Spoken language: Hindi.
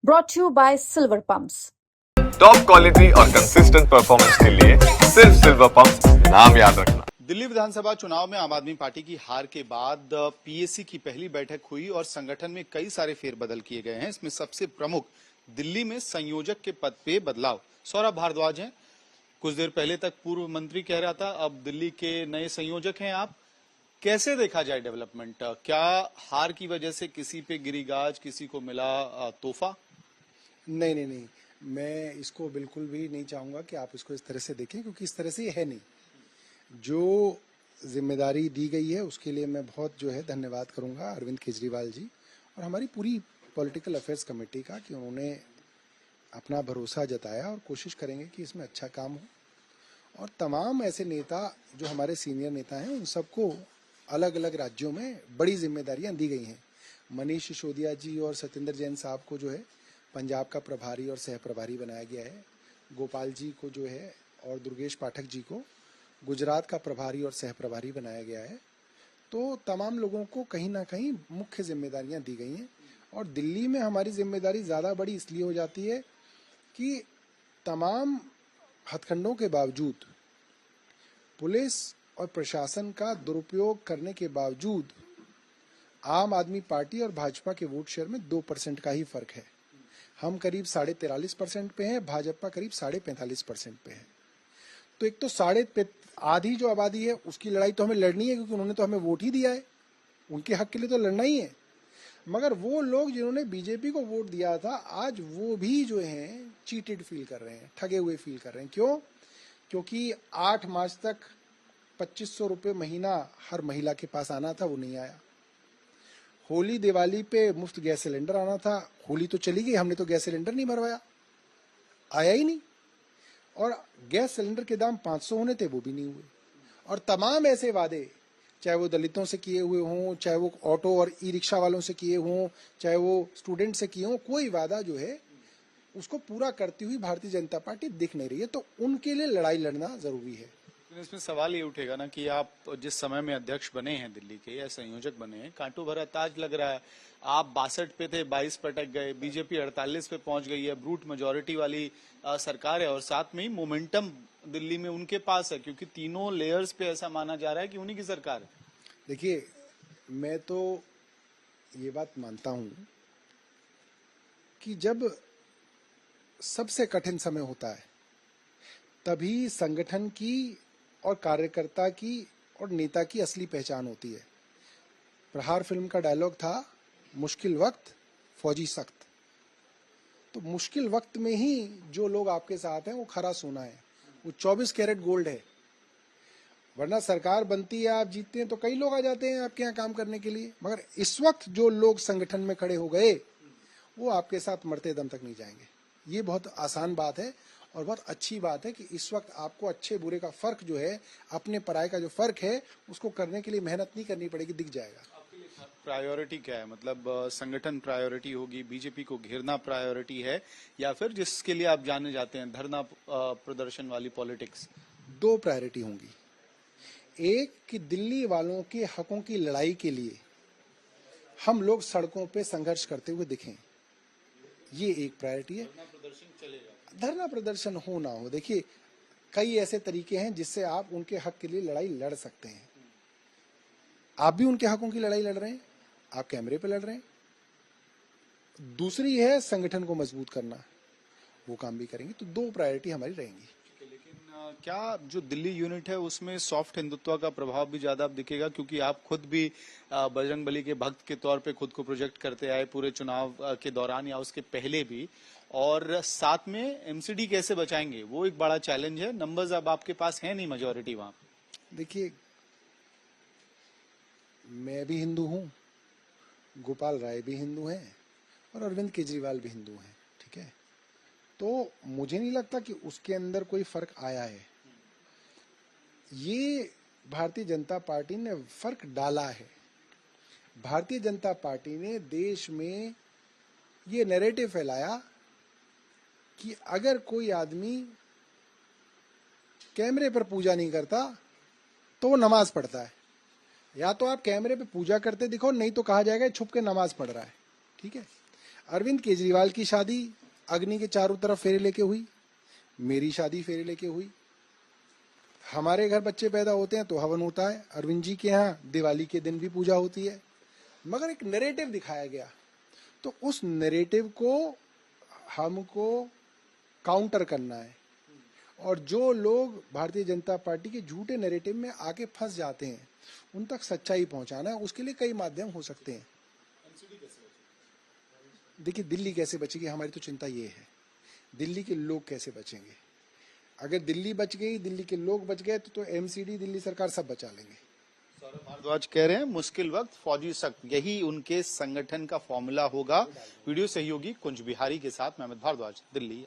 brought to you by Silver Pumps. Top quality और कंसिस्टेंट परफॉर्मेंस के लिए सिर्फ सिल्वर पंप नाम याद रखना। दिल्ली विधानसभा चुनाव में आम आदमी पार्टी की हार के बाद पीएसी की पहली बैठक हुई और संगठन में कई सारे फेरबदल किए गए हैं। इसमें सबसे प्रमुख दिल्ली में संयोजक के पद पे बदलाव। सौरभ भारद्वाज हैं, कुछ देर पहले तक पूर्व मंत्री कह रहा था, अब दिल्ली के नए संयोजक हैं आप। कैसे देखा जाए डेवलपमेंट? क्या हार की वजह से किसी पे गिरी गाज, किसी को मिला तोहफा? नहीं, मैं इसको बिल्कुल भी नहीं चाहूँगा कि आप इसको इस तरह से देखें, क्योंकि इस तरह से ये है नहीं। जो जिम्मेदारी दी गई है उसके लिए मैं बहुत धन्यवाद करूँगा अरविंद केजरीवाल जी और हमारी पूरी पॉलिटिकल अफेयर्स कमेटी का कि उन्होंने अपना भरोसा जताया और कोशिश करेंगे कि इसमें अच्छा काम हो। और तमाम ऐसे नेता जो हमारे सीनियर नेता हैं उन सबको अलग अलग राज्यों में बड़ी जिम्मेदारियां दी गई हैं। मनीष सिसोदिया जी और सत्येंद्र जैन साहब को पंजाब का प्रभारी और सह प्रभारी बनाया गया है। गोपाल जी को और दुर्गेश पाठक जी को गुजरात का प्रभारी और सह प्रभारी बनाया गया है। तो तमाम लोगों को कहीं ना कहीं मुख्य जिम्मेदारियां दी गई हैं। और दिल्ली में हमारी जिम्मेदारी ज़्यादा बड़ी इसलिए हो जाती है कि तमाम हथकंडों के बावजूद, पुलिस और प्रशासन का दुरुपयोग करने के बावजूद आम आदमी पार्टी और भाजपा के वोट शेयर में 2% का ही फर्क है। हम करीब 43.5% पे हैं, भाजपा करीब 45.5% पे है। तो एक तो आधी जो आबादी है उसकी लड़ाई तो हमें लड़नी है, क्योंकि उन्होंने तो हमें वोट ही दिया है, उनके हक के लिए तो लड़ना ही है। मगर वो लोग जिन्होंने बीजेपी को वोट दिया था, आज वो भी चीटेड फील कर रहे हैं, ठगे हुए फील कर रहे हैं। क्यों? क्योंकि 8 मार्च तक 2500 रुपये महीना हर महिला के पास आना था, वो नहीं आया। होली दिवाली पे मुफ्त गैस सिलेंडर आना था, होली तो चली गई, हमने तो गैस सिलेंडर नहीं भरवाया, आया ही नहीं। और गैस सिलेंडर के दाम 500 होने थे, वो भी नहीं हुए। और तमाम ऐसे वादे, चाहे वो दलितों से किए हुए हों, चाहे वो ऑटो और ई रिक्शा वालों से किए हों, चाहे वो स्टूडेंट से किए हों, कोई वादा उसको पूरा करती हुई भारतीय जनता पार्टी दिख नहीं रही है। तो उनके लिए लड़ाई लड़ना जरूरी है। इसमें सवाल ये उठेगा ना कि आप जिस समय में अध्यक्ष बने हैं दिल्ली के या संयोजक बने हैं, कांटो भरा ताज लग रहा है। आप 62 पे थे, 22 पे अटक गए, बीजेपी 48 पे पहुंच गई है, ब्रूट मेजोरिटी वाली सरकार है और साथ में ही मोमेंटम दिल्ली में उनके पास है, क्योंकि तीनों लेयर्स पे ऐसा माना जा रहा है कि उन्हीं की सरकार है। देखिए, मैं तो ये बात मानता हूं कि जब सबसे कठिन समय होता है तभी संगठन की और कार्यकर्ता की और नेता की असली पहचान होती है। प्रहार फिल्म का डायलॉग था, मुश्किल वक्त फौजी सख्त। तो मुश्किल वक्त में ही जो लोग आपके साथ हैं वो खरा सोना है, वो 24 कैरेट गोल्ड है। वरना सरकार बनती है, आप जीतते हैं तो कई लोग आ जाते हैं आपके यहाँ काम करने के लिए, मगर इस वक्त जो लोग संगठन में खड़े हो गए वो आपके साथ मरते दम तक नहीं जाएंगे। ये बहुत आसान बात है और बहुत अच्छी बात है कि इस वक्त आपको अच्छे बुरे का फर्क अपने पराये का जो फर्क है उसको करने के लिए मेहनत नहीं करनी पड़ेगी, दिख जाएगा। आपके लिए प्रायोरिटी क्या है? मतलब संगठन प्रायोरिटी होगी, बीजेपी को घेरना प्रायोरिटी है, या फिर जिसके लिए आप जाने जाते हैं धरना प्रदर्शन वाली पॉलिटिक्स? 2 प्रायोरिटी होंगी। एक कि दिल्ली वालों के हकों की लड़ाई के लिए हम लोग सड़कों पे संघर्ष करते हुए दिखें, ये एक प्रायोरिटी है। धरना प्रदर्शन हो ना हो, देखिए कई ऐसे तरीके हैं जिससे आप उनके हक के लिए लड़ाई लड़ सकते हैं। आप भी उनके हकों की लड़ाई लड़ रहे हैं, आप कैमरे पे लड़ रहे हैं। दूसरी है संगठन को मजबूत करना, वो काम भी करेंगे। तो 2 प्रायोरिटी हमारी रहेंगी। क्या जो दिल्ली यूनिट है उसमें सॉफ्ट हिंदुत्व का प्रभाव भी ज्यादा दिखेगा, क्योंकि आप खुद भी बजरंगबली के भक्त के तौर पे खुद को प्रोजेक्ट करते आए पूरे चुनाव के दौरान या उसके पहले भी, और साथ में एमसीडी कैसे बचाएंगे वो एक बड़ा चैलेंज है। नंबर्स अब आपके पास है नहीं मेजोरिटी वहां। देखिए, मैं भी हिंदू हूं, गोपाल राय भी हिंदू हैं और अरविंद केजरीवाल भी हिंदू हैं, ठीक है। तो मुझे नहीं लगता कि उसके अंदर कोई फर्क आया है। ये भारतीय जनता पार्टी ने फर्क डाला है। भारतीय जनता पार्टी ने देश में ये नैरेटिव फैलाया कि अगर कोई आदमी कैमरे पर पूजा नहीं करता तो वो नमाज पढ़ता है। या तो आप कैमरे पे पूजा करते दिखो, नहीं तो कहा जाएगा छुप के नमाज पढ़ रहा है, ठीक है। अरविंद केजरीवाल की शादी अग्नि के चारों तरफ फेरे लेके हुई, मेरी शादी फेरे लेके हुई। हमारे घर बच्चे पैदा होते हैं तो हवन होता है, अरविंद जी के यहाँ दिवाली के दिन भी पूजा होती है। मगर एक नैरेटिव दिखाया गया, तो उस नैरेटिव को हमको काउंटर करना है। और जो लोग भारतीय जनता पार्टी के झूठे नैरेटिव में आके फंस जाते हैं, उन तक सच्चाई पहुंचाना है। उसके लिए कई माध्यम हो सकते हैं। देखिए, दिल्ली कैसे बचेगी, हमारी तो चिंता ये है, दिल्ली के लोग कैसे बचेंगे। अगर दिल्ली बच गई, दिल्ली के लोग बच गए, तो एमसीडी, दिल्ली सरकार सब बचा लेंगे। सौरभ भारद्वाज कह रहे हैं मुश्किल वक्त फौजी सख्त, यही उनके संगठन का फॉर्मूला होगा। वीडियो सहयोगी कुंज बिहारी के साथ मैं अमित भारद्वाज, दिल्ली।